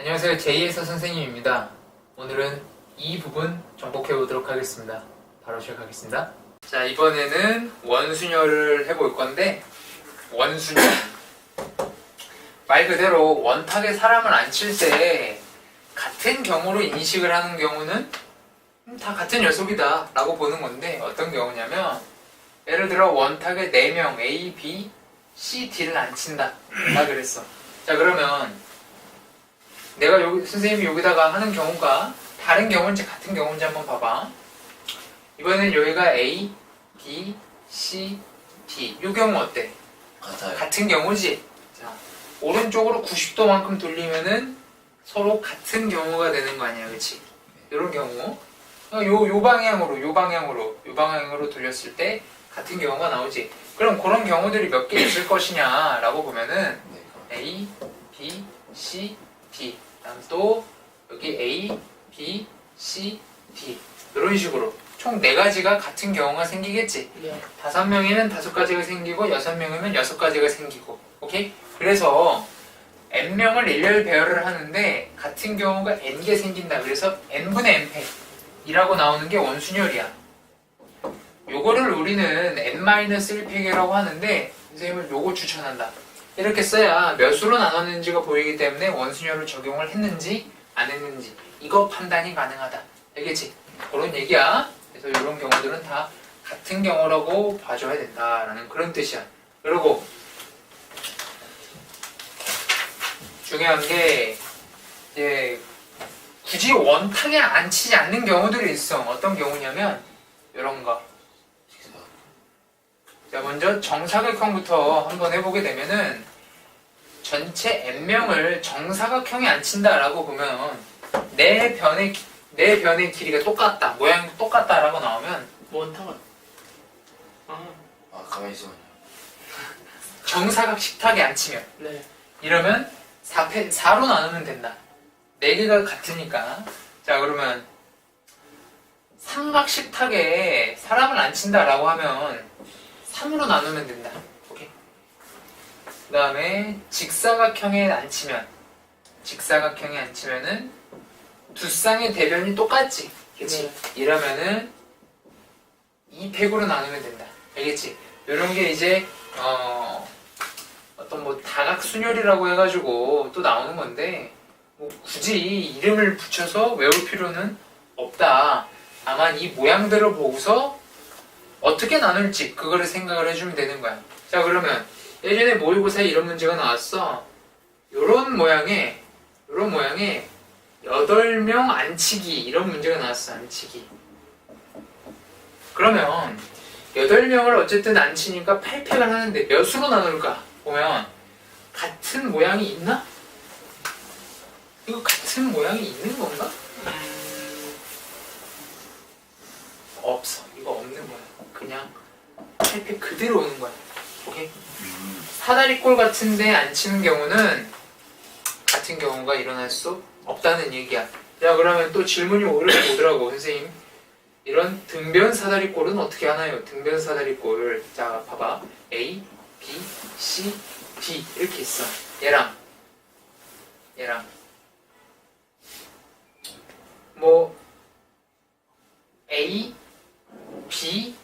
안녕하세요. 제2에서 선생님입니다. 오늘은 이 부분 정복해 보도록 하겠습니다. 바로 시작하겠습니다. 자, 이번에는 원순열을 해볼 건데, 원순열. 말 그대로 원탁에 사람을 앉힐 때 같은 경우로 인식을 하는 경우는 다 같은 녀석이다 라고 보는 건데, 어떤 경우냐면 예를 들어 원탁에 4명 A, B, C, D를 앉힌다 라 그랬어. 자, 그러면 내가 선생님이 여기다가 하는 경우가 다른 경우인지 같은 경우인지 한번 봐봐. 이번엔 여기가 A, B, C, D. 이 경우 어때? 같아요. 같은 경우지? 자, 오른쪽으로 90도만큼 돌리면은 서로 같은 경우가 되는 거 아니야, 그치? 이런 경우. 요 방향으로 돌렸을 때 같은 경우가 나오지. 그럼 그런 경우들이 몇 개 있을 것이냐라고 보면은 A, B, C, D. 다음 또 여기 A, B, C, D. 이런 식으로 총 4가지가 같은 경우가 생기겠지. 5명이면 5가지가 생기고 6명이면 6가지가 생기고. 오케이? 그래서 n명을 일렬 배열을 하는데 같은 경우가 n개 생긴다. 그래서 n분의 n팩이라고 나오는 게 원순열이야. 요거를 우리는 n-1팩이라고 하는데 선생님은 요거 추천한다. 이렇게 써야 몇 수로 나눴는지가 보이기 때문에 원순열을 적용을 했는지 안 했는지 이거 판단이 가능하다. 알겠지? 그런 얘기야. 그래서 이런 경우들은 다 같은 경우라고 봐줘야 된다라는 그런 뜻이야. 그리고 중요한 게 이제 굳이 원탁에 앉히지 않는 경우들이 있어. 어떤 경우냐면 이런 거. 자, 먼저 정사각형부터 한번 해보게 되면은 전체 n명을 정사각형에 앉힌다라고 보면 네 변의 길이가 똑같다, 모양이 똑같다라고 나오면 원탁은 가만히 있어. 정사각 식탁에 앉히면 네. 이러면 4로 나누면 된다. 4개가 같으니까. 자, 그러면 삼각 식탁에 사람을 앉힌다라고 하면 3으로 나누면 된다. 오케이. 그 다음에 직사각형에 앉히면은 두 쌍의 대변이 똑같지. 그치? 이러면은 2팩으로 나누면 된다. 알겠지? 이런 게 이제 어떤 뭐 다각순열이라고 해가지고 또 나오는 건데 뭐 굳이 이름을 붙여서 외울 필요는 없다. 다만 이 모양들을 보고서 어떻게 나눌지 그거를 생각을 해주면 되는 거야. 자, 그러면 예전에 모의고사에 이런 문제가 나왔어. 요런 모양의 8명 앉히기 이런 문제가 나왔어. 앉히기. 그러면 8명을 어쨌든 앉히니까 8팩을 하는데 몇 수로 나눌까? 보면 같은 모양이 있나? 이거 같은 모양이 있는 건가? 없어. 이거 없는 거야. 그냥 8팩 그대로 오는 거야. 오케이? 사다리꼴 같은데 앉히는 경우는 같은 경우가 일어날 수 없다는 얘기야. 자, 그러면 또 질문이 오더라고. 선생님, 이런 등변 사다리꼴은 어떻게 하나요? 등변 사다리꼴. 자, 봐봐. A, B, C, D 이렇게 있어. 얘랑 뭐 A, B,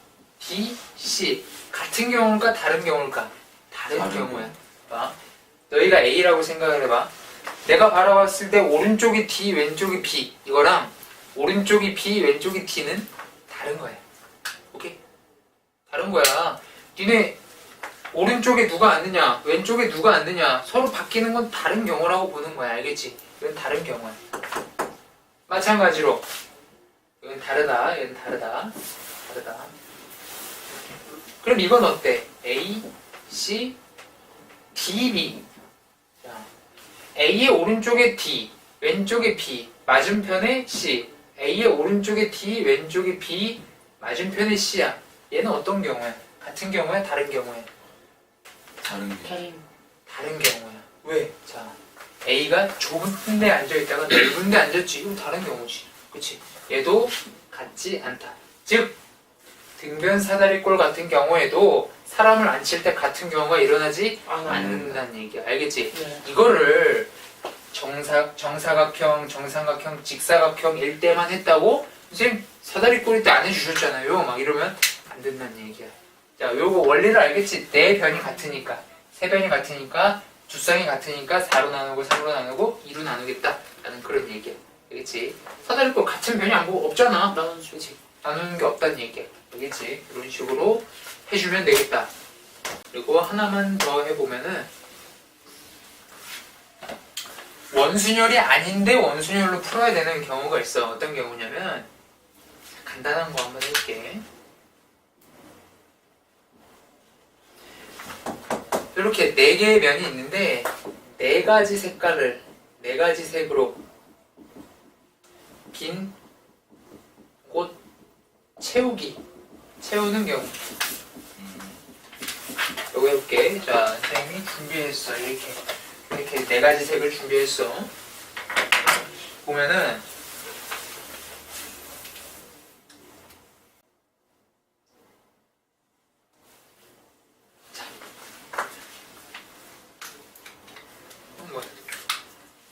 D, C 같은 경우일까 다른 경우일까? 다른 경우야. 봐. 너희가 A라고 생각을 해봐. 내가 바라봤을 때 오른쪽이 D, 왼쪽이 B 이거랑 오른쪽이 B, 왼쪽이 D는 다른 거야. 오케이? 다른 거야. 니네 오른쪽에 누가 앉느냐, 왼쪽에 누가 앉느냐 서로 바뀌는 건 다른 경우라고 보는 거야. 알겠지? 이건 다른 경우야. 마찬가지로 이건 다르다. 얘는 다르다. 그럼 이건 어때? A, C, D, B. 자, A의 오른쪽에 D, 왼쪽에 B, 맞은편에 C. A의 오른쪽에 D, 왼쪽에 B, 맞은편에 C야. 얘는 어떤 경우야? 같은 경우야? 다른 경우야? 다른 경우야. 왜? 자, A가 좁은 데 앉아있다가 넓은 데 앉았지. 이건 다른 경우지. 그치? 얘도 같지 않다. 즉, 등변 사다리꼴 같은 경우에도 사람을 앉힐 때 같은 경우가 일어나지 않는다는 얘기야. 알겠지? 네. 이거를 정사각형, 정삼각형, 직사각형일 때만 했다고 선생님 사다리꼴일 때 안 해주셨잖아요. 막 이러면 안 된다는 얘기야. 자, 요거 원리를 알겠지? 네 변이 같으니까, 세 변이 같으니까, 두 쌍이 같으니까 4로 나누고 3로 나누고 2로 나누겠다 라는 그런 얘기야. 알겠지? 사다리꼴 같은 변이 없잖아. 그렇지? 나누는 게 없다는 얘기야. 알겠지? 이런 식으로 해주면 되겠다. 그리고 하나만 더 해보면은 원순열이 아닌데 원순열로 풀어야 되는 경우가 있어. 어떤 경우냐면 간단한 거 한번 해볼게. 이렇게 4개의 면이 있는데 4가지 색깔을 4가지 색으로 빈 곳 채우는 경우. 요거 해볼게. 자, 선생님이 준비했어. 이렇게 4가지 색을 준비했어. 보면은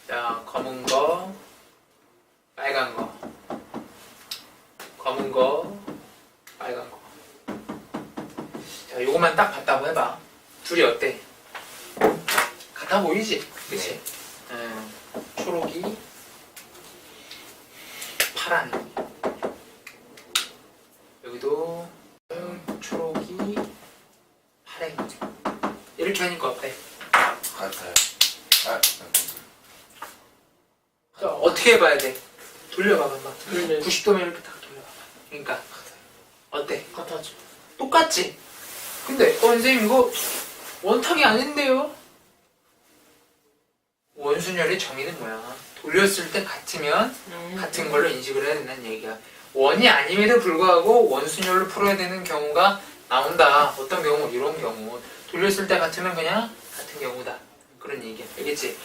자, 검은 거, 빨간 거, 검은 거, 빨간 거. 자, 요것만 딱 봤다고 해봐. 둘이 어때? 같아 보이지? 그치? 초록이, 파랑이. 여기도 초록이, 파랑이. 이렇게 하니까 어때? 같아요. 자, 어떻게 해봐야 돼? 돌려봐봐. 돌려. 90도면 이렇게 딱 돌려봐봐. 그러니까 어때? 같아죠. 똑같지? 근데 선생님 이거 원탁이 아닌데요? 원순열의 정의는 뭐야? 돌렸을 때 같으면 같은 걸로 인식을 해야 된다는 얘기야. 원이 아님에도 불구하고 원순열로 풀어야 되는 경우가 나온다. 어떤 경우? 이런 경우. 돌렸을 때 같으면 그냥 같은 경우다. 그런 얘기야. 알겠지?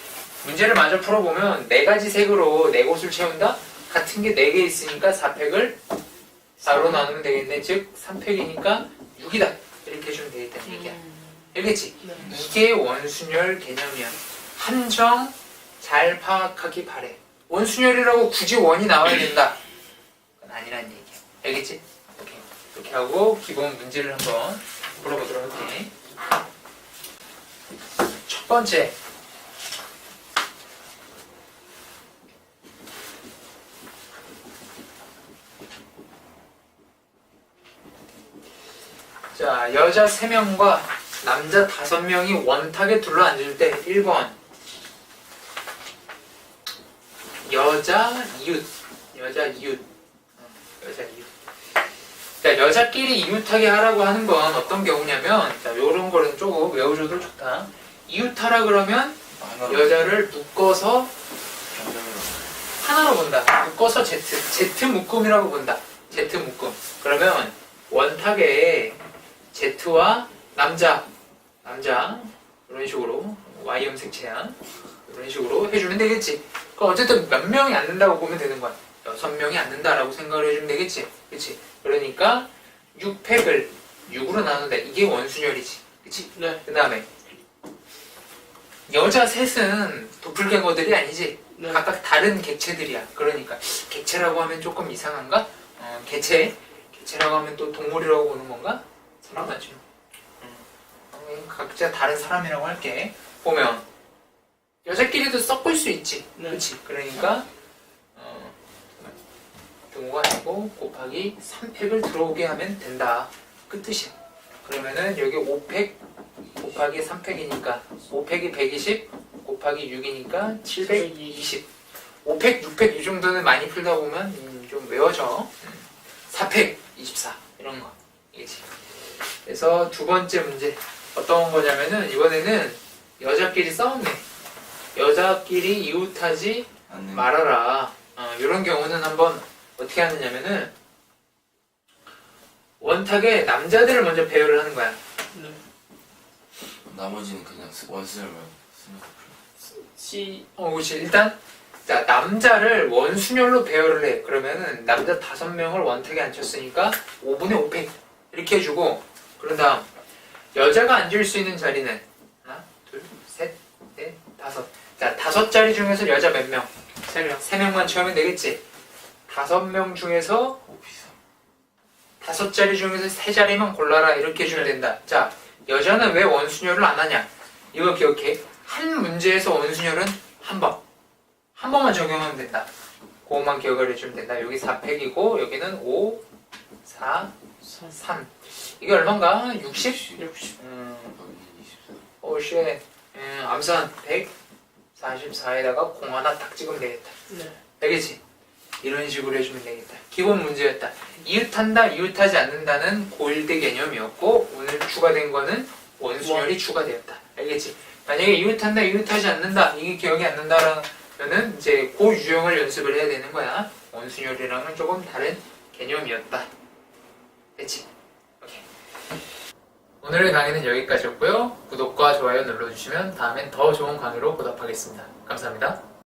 문제를 마저 풀어보면 4가지 색으로 4곳을 채운다? 같은 게 4개 있으니까 4팩을 4로 나누면 되겠네. 즉 3팩이니까 6이다. 이렇게 해주면 되겠다는 얘기야. 알겠지? 네. 이게 원순열 개념이야. 함정 잘 파악하기 바래. 원순열이라고 굳이 원이 나와야 된다. 그건 아니란 얘기야. 알겠지? 오케이. 이렇게 하고 기본 문제를 한번 풀어보도록 할게. 첫 번째. 자, 여자 3명과 남자 5명이 원탁에 둘러앉을 때 1번 여자 이웃 자, 여자끼리 이웃하게 하라고 하는 건 어떤 경우냐면 자, 요런 거는 조금 외워줘도 좋다. 이웃하라 그러면 여자를 묶어서 하나로 본다. 묶어서 Z 묶음이라고 본다. Z 묶음. 그러면 원탁에 Z와 남자 이런 식으로 Y형 색채양 이런 식으로 해주면 되겠지. 그럼 어쨌든 몇 명이 안 된다고 보면 되는 거야. 6명이 안 된다라고 생각을 해주면 되겠지. 그치? 그러니까 6팩을 6으로 나눈다. 이게 원순열이지. 그치? 네. 그 다음에 여자 셋은 도플갱어들이 아니지. 네. 각각 다른 객체들이야. 그러니까 객체라고 하면 조금 이상한가? 객체라고 하면 또 동물이라고 보는 건가? 사람 맞죠? 각자 다른 사람이라고 할게. 보면 여자끼리도 섞을 수 있지. 네. 그렇지? 그러니까 등호가 아니고 곱하기 3팩을 들어오게 하면 된다. 그 뜻이야. 그러면은 여기 5팩 곱하기 3팩이니까 5팩이 120 곱하기 6이니까 720. 5팩, 6팩 이 정도는 많이 풀다 보면 좀 외워져. 4팩 24 이런 거. 이게지. 그래서 두 번째 문제 어떤 거냐면은 이번에는 여자끼리 싸웠네. 여자끼리 이웃하지 말아라. 이런 경우는 한번 어떻게 하느냐면은 원탁에 남자들을 먼저 배열을 하는 거야. 네. 나머지는 그냥 원수열만 쓰면 C 그렇지. 일단 자, 남자를 원순열로 배열을 해. 그러면은 남자 5명을 원탁에 앉혔으니까 5분의 5팩 이렇게 해주고 그런 다음 여자가 앉을 수 있는 자리는 하나, 둘, 셋, 넷, 다섯. 자, 5자리 중에서 여자 몇 명? 3명. 3명만 채우면 되겠지? 5명 중에서 5자리 중에서 3자리만 골라라 이렇게 해주면 된다. 자, 여자는 왜 원순열을 안 하냐? 이거 기억해. 한 문제에서 원순열은 한 번. 한 번만 적용하면 된다. 그것만 기억을 해주면 된다. 여기 4팩이고 여기는 5, 4, 3. 이게 얼마인가? 60? 60. 오, 쉣. 암산 144에다가 공 하나 딱 찍으면 되겠다. 네. 알겠지? 이런 식으로 해주면 되겠다. 기본 문제였다. 이웃한다, 이웃하지 않는다는 고1대 개념이었고 오늘 추가된 거는 원순열이 추가되었다. 알겠지? 만약에 이웃한다, 이웃하지 않는다 이게 기억이 안 난다라면은 이제 그 유형을 연습을 해야 되는 거야. 원순열이랑은 조금 다른 개념이었다. 됐지? 오케이. 오늘의 강의는 여기까지였고요. 구독과 좋아요 눌러주시면 다음엔 더 좋은 강의로 보답하겠습니다. 감사합니다.